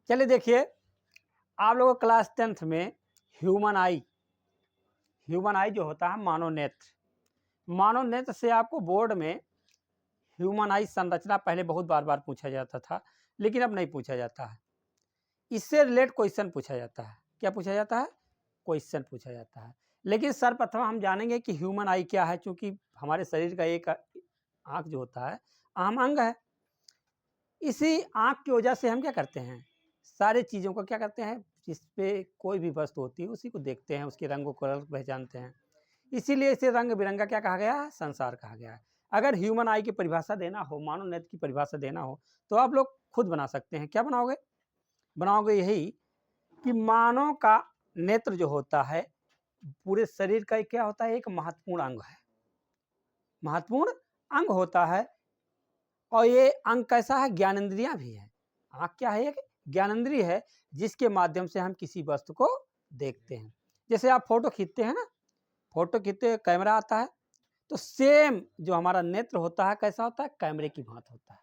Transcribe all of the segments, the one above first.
चलिए देखिए, आप लोगों को क्लास 10th में ह्यूमन आई जो होता है मानव नेत्र से आपको बोर्ड में ह्यूमन आई संरचना पहले बहुत बार पूछा जाता था, लेकिन अब नहीं पूछा जाता है। इससे रिलेट क्वेश्चन पूछा जाता है। क्या पूछा जाता है? क्वेश्चन पूछा जाता है। लेकिन सर्वप्रथम हम जानेंगे कि ह्यूमन आई क्या है, चूंकि हमारे शरीर का एक आँख जो होता है अहम अंग है। इसी आँख की वजह से हम क्या करते हैं, सारे चीज़ों को क्या करते हैं, जिस पे कोई भी वस्तु होती है उसी को देखते हैं, उसके रंगों को पहचानते हैं। इसीलिए इसे रंग बिरंगा क्या कहा गया है, संसार कहा गया है। अगर ह्यूमन आई की परिभाषा देना हो, मानव नेत्र की परिभाषा देना हो, तो आप लोग खुद बना सकते हैं। क्या बनाओगे? बनाओगे यही कि मानव का नेत्र जो होता है पूरे शरीर का क्या होता है, एक महत्वपूर्ण अंग है, महत्वपूर्ण अंग होता है। और ये अंग कैसा है, ज्ञानेंद्रियां भी है। आँख क्या है, एक ज्ञानेंद्रिय है जिसके माध्यम से हम किसी वस्तु को देखते हैं। जैसे आप फोटो खींचते हैं ना, फोटो खींचते कैमरा आता है, तो सेम जो हमारा नेत्र होता है कैसा होता है, कैमरे की भांति होता है।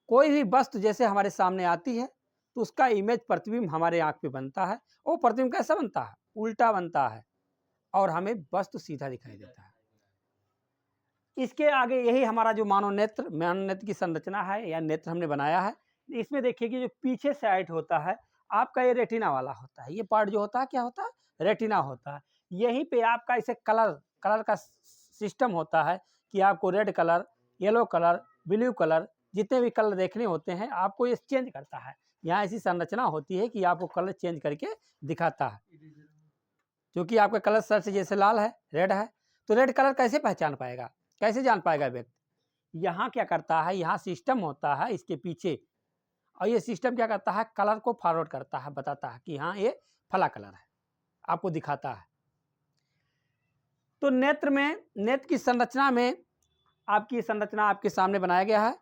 कोई भी वस्तु जैसे हमारे सामने आती है तो उसका इमेज प्रतिबिंब हमारे आंख पे बनता है। वो प्रतिबिंब कैसा बनता है, उल्टा बनता है, और हमें वस्तु सीधा दिखाई देता है। इसके आगे यही हमारा जो मानव नेत्र की संरचना है या नेत्र हमने बनाया है। इसमें देखिए कि जो पीछे साइड होता है आपका, ये रेटिना वाला होता है। ये पार्ट जो होता है क्या होता है, रेटिना होता है। यहीं पे आपका इसे कलर का सिस्टम होता है कि आपको red colour, yellow colour, blue colour, जितने भी कलर देखने होते हैं आपको ये चेंज करता है। यहाँ ऐसी संरचना होती है कि आपको कलर चेंज करके दिखाता है। क्योंकि आपका कलर सर से जैसे लाल है, रेड है, तो रेड कलर कैसे पहचान पाएगा, कैसे जान पाएगा व्यक्ति? यहाँ क्या करता है, यहाँ सिस्टम होता है इसके पीछे, और ये सिस्टम क्या करता है, कलर को फॉरवर्ड करता है, बताता है कि हाँ ये फला कलर है, आपको दिखाता है। तो नेत्र की संरचना में आपकी संरचना आपके सामने बनाया गया है।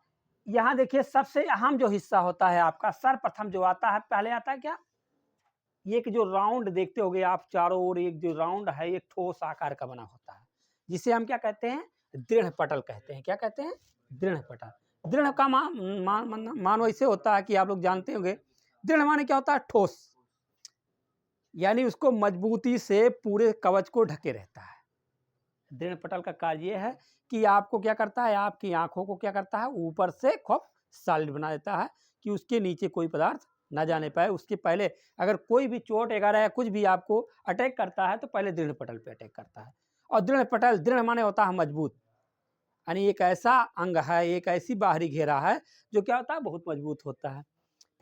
यहाँ देखिए सबसे अहम जो हिस्सा होता है आपका, सर्वप्रथम जो आता है, पहले आता है क्या, ये एक जो राउंड देखते होगे आप चारों ओर, एक जो राउंड है एक ठोस आकार का बना होता है, जिसे हम क्या कहते हैं, दृढ़ पटल कहते हैं। क्या कहते हैं? दृढ़ पटल। दृढ़ का मान वैसे होता है कि आप लोग जानते होंगे, दृढ़ माने क्या होता है, ठोस, यानी उसको मजबूती से पूरे कवच को ढके रहता है। दृढ़ पटल का कार्य यह है कि आपको क्या करता है, आपकी आंखों को क्या करता है, ऊपर से खूब सॉलिड बना देता है कि उसके नीचे कोई पदार्थ ना जाने पाए। उसके पहले अगर कोई भी चोट वगैरह या कुछ भी आपको अटैक करता है तो पहले दृढ़ पटल पे अटैक करता है। और दृढ़ पटल, दृढ़ माने होता है मजबूत, यानी एक ऐसा अंग है, एक ऐसी बाहरी घेरा है जो क्या होता है, बहुत मजबूत होता है।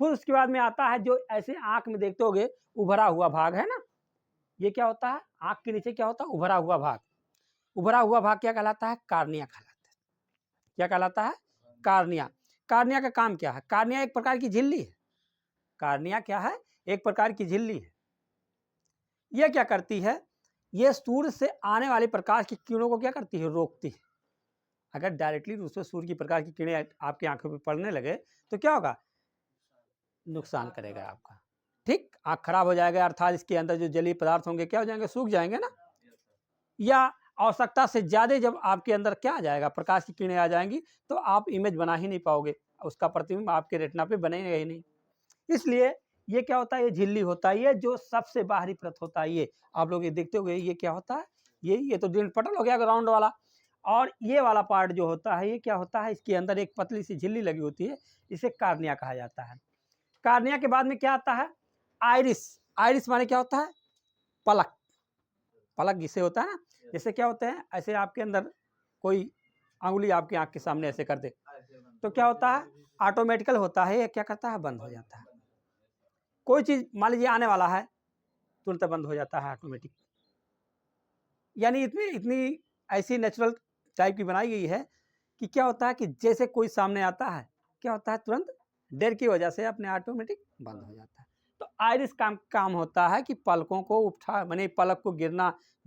फिर उसके बाद में आता है जो ऐसे आंख में देखते होगे उभरा हुआ भाग है ना, ये क्या होता है, आंख के नीचे क्या होता है, उभरा हुआ भाग। उभरा हुआ भाग क्या कहलाता है, कार्निया कहलाता है। क्या कहलाता है, कार्निया। कार्निया का काम क्या है, कार्निया एक प्रकार की झिल्ली है। कार्निया क्या है, एक प्रकार की झिल्ली है। यह क्या करती है, यह सूर्य से आने वाले प्रकाश की किरणों को क्या करती है, रोकती है। अगर डायरेक्टली दूसरे सूर्य की प्रकाश की किरणें आपकी आंखों पर पड़ने लगे तो क्या होगा, नुकसान करेगा आपका। ठीक, आंख खराब हो जाएगा, अर्थात इसके अंदर जो जलीय पदार्थ होंगे क्या हो जाएंगे, सूख जाएंगे ना। या आवश्यकता से ज़्यादा जब आपके अंदर क्या आ जाएगा, प्रकाश की किरणें आ जाएंगी, तो आप इमेज बना ही नहीं पाओगे, उसका प्रतिबिंब आपके रेटिना पे बनेगा ही नहीं। इसलिए ये क्या होता है, ये झिल्ली होता है, ये जो सबसे बाहरी परत होता है, ये आप लोग ये देखते होंगे, ये क्या होता है, ये तो दृढ़ पटल हो गया ग्राउंड वाला। और ये वाला पार्ट जो होता है, ये क्या होता है, इसके अंदर एक पतली सी झिल्ली लगी होती है, इसे कार्निया कहा जाता है। कार्निया के बाद में क्या आता है, आइरिस। आइरिस माने क्या होता है, पलक। पलक जिसे होता है ना, जैसे क्या होते हैं, ऐसे आपके अंदर कोई अंगुली आपकी आंख के सामने ऐसे कर दे तो क्या होता है, ऑटोमेटिकल होता है, ये क्या करता है, बंद हो जाता है। कोई चीज मान लीजिए आने वाला है, तुरंत बंद हो जाता है ऑटोमेटिक। यानी इतनी इतनी ऐसी नेचुरल टाइप की बनाई गई है कि क्या होता है कि जैसे कोई सामने आता है, क्या होता है, तुरंत डर की वजह से अपने ऑटोमेटिक बंद हो जाता है। तो आइरिस काम होता है कि पलकों को उठा, माने पलक को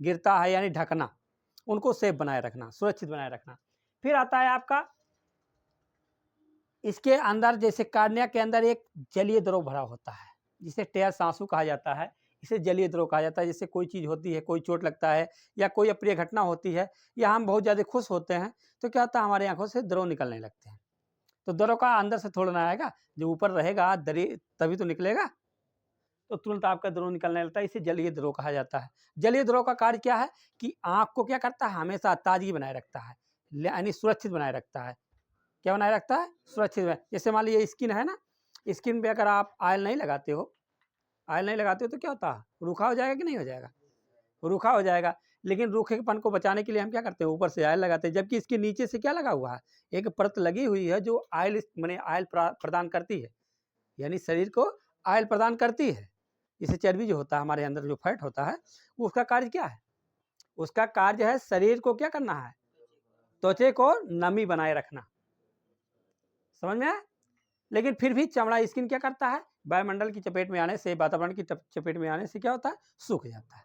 गिरता है यानी ढकना, उनको सेफ बनाए रखना, सुरक्षित बनाए रखना। फिर आता है आपका इसके अंदर, जैसे कार्निया के अंदर एक जलीय द्रव भरा होता है जिसे टेयर सांसू कहा जाता है, इसे जलीय द्रव कहा जाता है। जैसे कोई चीज़ होती है, कोई चोट लगता है या कोई अप्रिय घटना होती है या हम बहुत ज़्यादा खुश होते हैं तो क्या होता है, हमारी आंखों से द्रव निकलने लगते हैं। तो दरों अंदर से थोड़ा ना आएगा, जो ऊपर रहेगा दरी तभी तो निकलेगा, तो तुरंत आपका द्रव निकलने लगता है, इसे जलीय द्रव कहा जाता है। जलीय द्रव का कार्य क्या है कि आँख को क्या करता है, हमेशा ताजगी बनाए रखता है, यानी सुरक्षित बनाए रखता है। क्या बनाए रखता है, सुरक्षित। जैसे मान लीजिए स्किन है ना, स्किन पे अगर आप ऑयल नहीं लगाते हो, ऑयल नहीं लगाते हो तो क्या होता है, रूखा हो जाएगा कि नहीं हो जाएगा, रूखा हो जाएगा। लेकिन रूखेपन को बचाने के लिए हम क्या करते हैं, ऊपर से ऑयल लगाते हैं, जबकि इसके नीचे से क्या लगा हुआ है, एक परत लगी हुई है जो ऑयल माने ऑयल प्रदान करती है, यानी शरीर को ऑयल प्रदान करती है। इसे चर्बी जो होता है हमारे अंदर, जो फैट होता है, उसका कार्य क्या है, उसका कार्य है शरीर को क्या करना है, त्वचा को नमी बनाए रखना, समझ में आया। लेकिन फिर भी चमड़ा स्किन क्या करता है, वायुमंडल की चपेट में आने से, वातावरण की चपेट में आने से क्या होता है, सूख जाता है।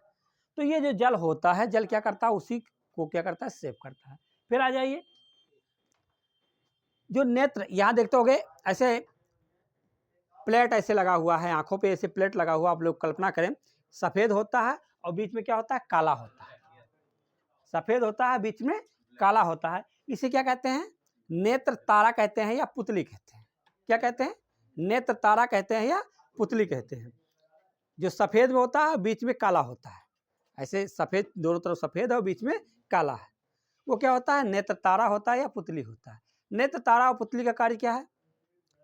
तो ये जो जल होता है, जल क्या करता है, उसी को क्या करता है, सेव करता है। फिर आ जाइए जो नेत्र, यहाँ देखते होगे ऐसे प्लेट ऐसे लगा हुआ है, आंखों पे ऐसे प्लेट लगा हुआ, आप लोग कल्पना करें, सफेद होता है और बीच में क्या होता है, काला होता है। सफेद होता है, बीच में काला होता है, इसे क्या कहते हैं, नेत्र तारा कहते हैं या पुतली कहते हैं। क्या कहते हैं, नेत्र तारा कहते हैं या पुतली कहते हैं। जो सफेद में होता है, बीच में काला होता है, ऐसे सफेद दोनों तरफ सफेद है और बीच में काला है, वो क्या होता है, नेत्र तारा होता है या पुतली होता है। नेत्र तारा और पुतली का कार्य क्या है,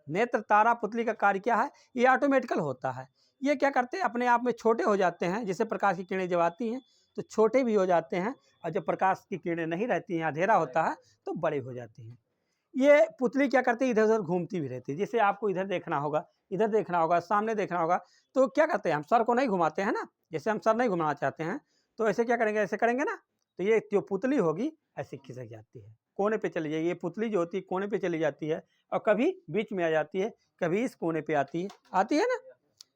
नेत्र तारा पुतली का कार्य क्या है, ये ऑटोमेटिकल होता है। ये क्या करते हैं, अपने आप में छोटे हो जाते हैं, जैसे प्रकाश की किरणें जब आती हैं तो छोटे भी हो जाते हैं, और जब प्रकाश की किरणें नहीं रहती हैं, अंधेरा होता है तो बड़े हो जाते हैं। ये पुतली क्या करती है, इधर उधर घूमती भी रहती है। जैसे आपको इधर देखना होगा, इधर देखना होगा, सामने देखना होगा, तो क्या करते हैं, हम सर को नहीं घुमाते हैं ना, जैसे हम सर नहीं घुमाना चाहते हैं तो ऐसे क्या करेंगे, ऐसे करेंगे ना, तो ये जो पुतली होगी ऐसे खिसक जाती है, कोने पे चली जाएगी। ये पुतली जो होती है कोने पे चली जाती है, और कभी बीच में आ जाती है, कभी इस कोने पे आती है ना।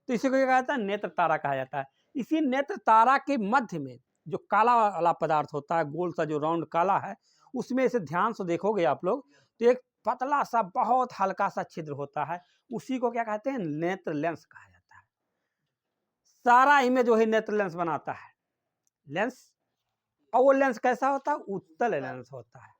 तो इसी को क्या कहता है, नेत्र तारा कहा जाता है। इसी नेत्र तारा के मध्य में जो काला वाला पदार्थ होता है, गोल सा जो राउंड काला है, उसमें से ध्यान से देखोगे आप लोग तो एक पतला सा बहुत हल्का सा छिद्र होता है, उसी को क्या कहते हैं, नेत्र लेंस कहा जाता है। सारा इमेज वही नेत्र लेंस बनाता है, लेंस। और वो लेंस कैसा होता है, उत्तल लेंस होता है।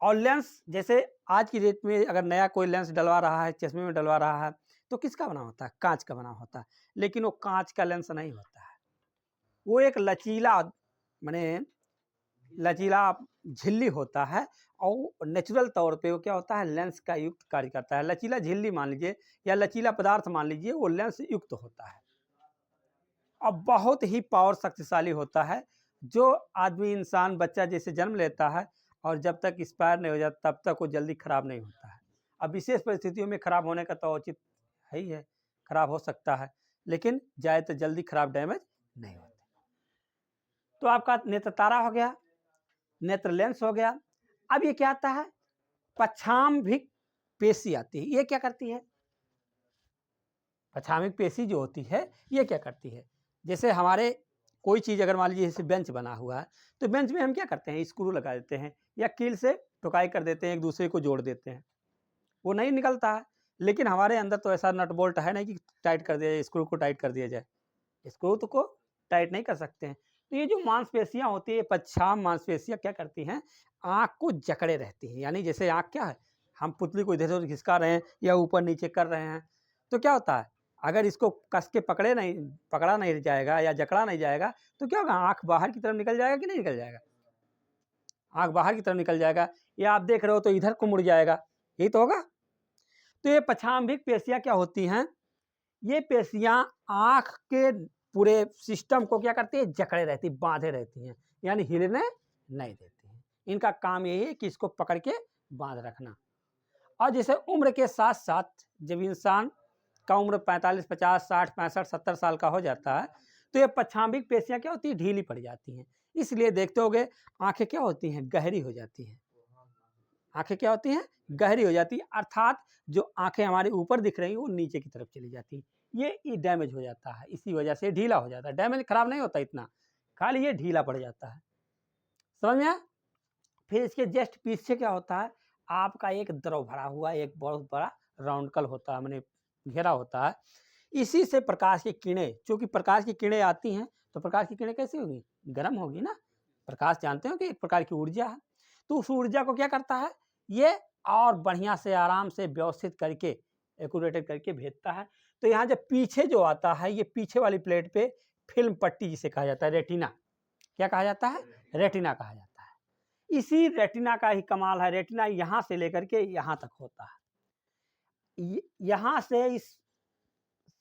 और लेंस जैसे आज की डेट में अगर नया कोई लेंस डलवा रहा है, चश्मे में डलवा रहा है, तो किसका बना होता है, कांच का बना होता है। लेकिन वो कांच का लेंस नहीं होता है, वो एक लचीला माने लचीला झिल्ली होता है, और नेचुरल तौर पे वो क्या होता है, लेंस का युक्त कार्य करता है। लचीला झिल्ली मान लीजिए या लचीला पदार्थ मान लीजिए, वो लेंस युक्त होता है और बहुत ही पावर शक्तिशाली होता है। जो आदमी, इंसान, बच्चा जैसे जन्म लेता है और जब तक एक्सपायर नहीं हो जाता तब तक वो जल्दी खराब नहीं होता है। अब विशेष परिस्थितियों में खराब होने का तो उचित है ही है, खराब हो सकता है, लेकिन जाए तो जल्दी खराब, डैमेज नहीं होते। तो आपका नेत्र तारा हो गया, नेत्र लेंस हो गया। अब ये क्या आता है, पच्छामभिक पेशी आती है। ये क्या करती है, पच्छामिक पेशी जो होती है ये क्या करती है, जैसे हमारे कोई चीज़ अगर मान लीजिए जैसे बेंच बना हुआ है, तो बेंच में हम क्या करते हैं, स्क्रू लगा देते हैं या कील से टुकाई कर देते हैं, एक दूसरे को जोड़ देते हैं, वो नहीं निकलता है। लेकिन हमारे अंदर तो ऐसा नट बोल्ट है नहीं कि टाइट कर दिया जाए, स्क्रू को टाइट कर दिया जाए, स्क्रू तो को टाइट नहीं कर सकते हैं। तो ये जो मांसपेशियां होती है, पच्छाम मांसपेशियां क्या करती हैं, आँख को जकड़े रहती हैं। यानी जैसे आँख क्या है, हम पुतली को इधर उधर खिसका रहे हैं या ऊपर नीचे कर रहे हैं, तो क्या होता है, अगर इसको कस के पकड़ा नहीं जाएगा या जकड़ा नहीं जाएगा तो क्या होगा, आँख बाहर की तरफ निकल जाएगा कि नहीं निकल जाएगा, आँख बाहर की तरफ निकल जाएगा, या आप देख रहे हो तो इधर को मुड़ जाएगा, यही तो होगा। तो ये पच्छाम्भिक पेशियां क्या होती हैं, ये पेशियां आँख के पूरे सिस्टम को क्या करती है, जकड़े रहती, बांधे रहती हैं, यानी हिलने नहीं देती हैं। इनका काम यही है कि इसको पकड़ के बांध रखना। और जैसे उम्र के साथ साथ जब इंसान का उम्र 45, 50, 60, 65, 70 साल का हो जाता है, तो ये पच्छाम्भिक पेशियां क्या होती है, ढीली पड़ जाती हैं। इसलिए देखते होगे आंखें क्या होती हैं, गहरी हो जाती हैं। आंखें क्या होती हैं, गहरी हो जाती है, अर्थात जो आंखें हमारे ऊपर दिख रही हैं वो नीचे की तरफ चली जाती है। ये डैमेज हो जाता है, इसी वजह से ढीला हो जाता है। डैमेज खराब नहीं होता इतना, खाली ये ढीला पड़ जाता है, समझ में आया। फिर इसके जस्ट पीछे क्या होता है, आपका एक द्रव भरा हुआ एक बहुत बड़ा राउंडकल होता है, मैंने घेरा होता है। इसी से प्रकाश की किरणें, चूंकि प्रकाश की किरणें आती हैं तो प्रकाश की किरणें कैसी होगी, गर्म होगी ना। प्रकाश जानते हो कि एक प्रकार की ऊर्जा है, तो उस ऊर्जा को क्या करता है, ये और बढ़िया से आराम से व्यवस्थित करके एक्यूरेटेड करके भेजता है। तो यहाँ जब पीछे जो आता है, ये पीछे वाली प्लेट पे फिल्म पट्टी जिसे कहा जाता है, रेटिना, क्या कहा जाता है, रेटिना कहा जाता है। इसी रेटिना का ही कमाल है, रेटिना यहाँ से लेकर के यहाँ तक होता है। यहाँ से इस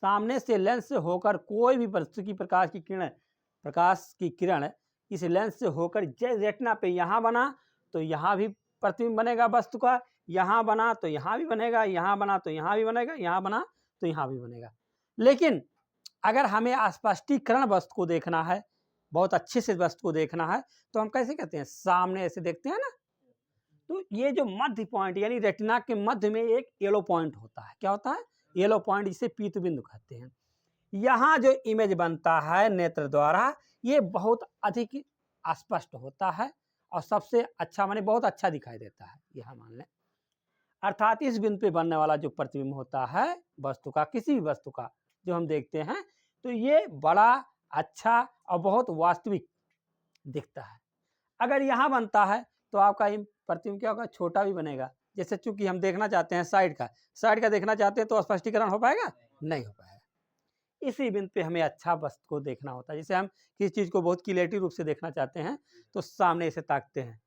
सामने से लेंस से होकर कोई भी वस्तु की प्रकाश की किरण इस लेंस से होकर जैसे रेटिना पे यहाँ बना तो यहाँ भी प्रतिबिंब बनेगा वस्तु का, यहाँ बना तो यहाँ भी बनेगा, यहाँ बना तो यहाँ भी बनेगा, यहाँ बना तो यहाँ भी बनेगा। लेकिन अगर हमें स्पष्टीकरण वस्तु को देखना है, बहुत अच्छे से वस्तु को देखना है, तो हम कैसे कहते हैं, सामने ऐसे देखते हैं ना, तो ये जो मध्य पॉइंट यानी रेटिना के मध्य में एक येलो पॉइंट होता है, क्या होता है, येलो पॉइंट, जिसे पीत बिंदु कहते हैं। यहाँ जो इमेज बनता है नेत्र द्वारा, ये बहुत अधिक स्पष्ट होता है और सबसे अच्छा माने बहुत अच्छा दिखाई देता है, यह मान लें। अर्थात इस बिंदु पे बनने वाला जो प्रतिबिंब होता है वस्तु का, किसी भी वस्तु का जो हम देखते हैं, तो ये बड़ा अच्छा और बहुत वास्तविक दिखता है। अगर यहाँ बनता है तो आपका प्रतिबिंब क्या होगा, छोटा भी बनेगा। जैसे चूंकि हम देखना चाहते हैं साइड का देखना चाहते हैं तो स्पष्टीकरण हो पाएगा, नहीं हो पाएगा। इसी बिंदु पे हमें अच्छा वस्तु को देखना होता है। जैसे हम किसी चीज़ को बहुत क्लियरिटी रूप से देखना चाहते हैं तो सामने से ताकते हैं,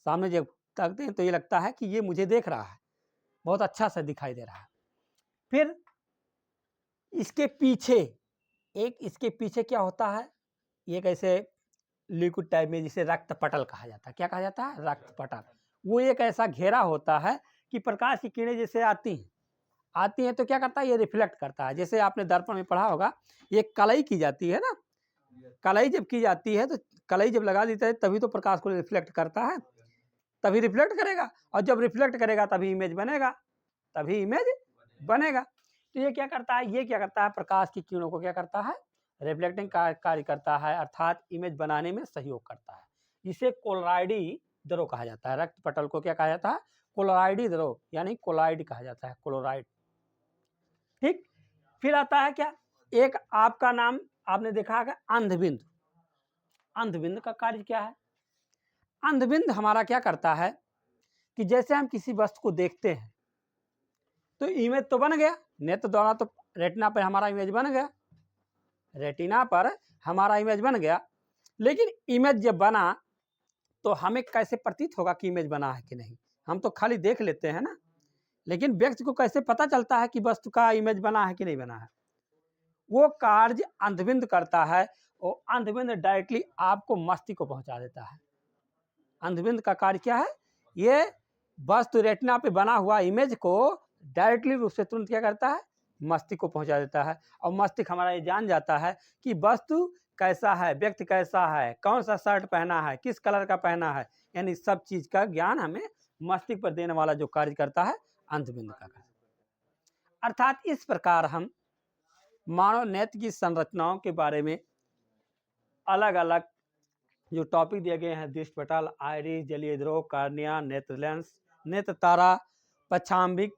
सामने जब ताकते हैं तो ये लगता है कि ये मुझे देख रहा है, बहुत अच्छा सा दिखाई दे रहा है। फिर इसके पीछे क्या होता है, एक ऐसे लिक्विड टाइप में जिसे रक्त पटल कहा जाता है, क्या कहा जाता है, रक्त पटल। वो एक ऐसा घेरा होता है कि प्रकाश की किरणें जैसे आती हैं तो क्या करता है, ये रिफ्लेक्ट करता है। जैसे आपने दर्पण में पढ़ा होगा, ये कलई की जाती है ना, कलई जब की जाती है तो कलई जब लगा देता है तभी तो प्रकाश को रिफ्लेक्ट करता है, तभी रिफ्लेक्ट करेगा, और जब रिफ्लेक्ट करेगा तभी इमेज बनेगा, तो ये क्या करता है, प्रकाश की किरणों को क्या करता है, रिफ्लेक्टिंग कार्य करता है, अर्थात इमेज बनाने में सहयोग करता है। जिसे कोलोराइडी द्रव कहा जाता है। रक्त पटल को क्या कहा जाता है, कोलोराइडी द्रव यानी कोलाइड कहा जाता है, कोलोराइड। ठीक, फिर आता है क्या, एक आपका नाम आपने देखा है अंधबिंद। अंधबिंद का कार्य क्या है, अंधबिंद हमारा क्या करता है कि जैसे हम किसी वस्तु को देखते हैं तो इमेज तो बन गया, नेत्र द्वारा तो रेटिना पर हमारा इमेज बन गया, लेकिन इमेज जब बना तो हमें कैसे प्रतीत होगा कि इमेज बना है कि नहीं, हम तो खाली देख लेते हैं ना, लेकिन व्यक्ति को कैसे पता चलता है कि वस्तु का इमेज बना है कि नहीं बना है, वो कार्य अंधबिंद करता है। और अंधबिंद डायरेक्टली आपको मस्तिष्क को पहुंचा देता है। अंधबिंद का कार्य क्या है, ये वस्तु रेटिना पे बना हुआ इमेज को डायरेक्टली रूप से तुरंत क्या करता है, मस्तिष्क को पहुंचा देता है। और मस्तिष्क हमारा ये जान जाता है कि वस्तु कैसा है, व्यक्ति कैसा है, कौन सा शर्ट पहना है, किस कलर का पहना है, यानी सब चीज का ज्ञान हमें मस्तिष्क पर देने वाला जो कार्य करता है, अंधबिंद का कार्य। अर्थात इस प्रकार हम मानव नेत्र की संरचनाओं के बारे में अलग अलग जो टॉपिक दिए गए हैं, दृष्टिपटल, आइरिस, जलीय द्रव, कार्निया, नेत्र लेंस, नेत्र तारा, पक्षांबिक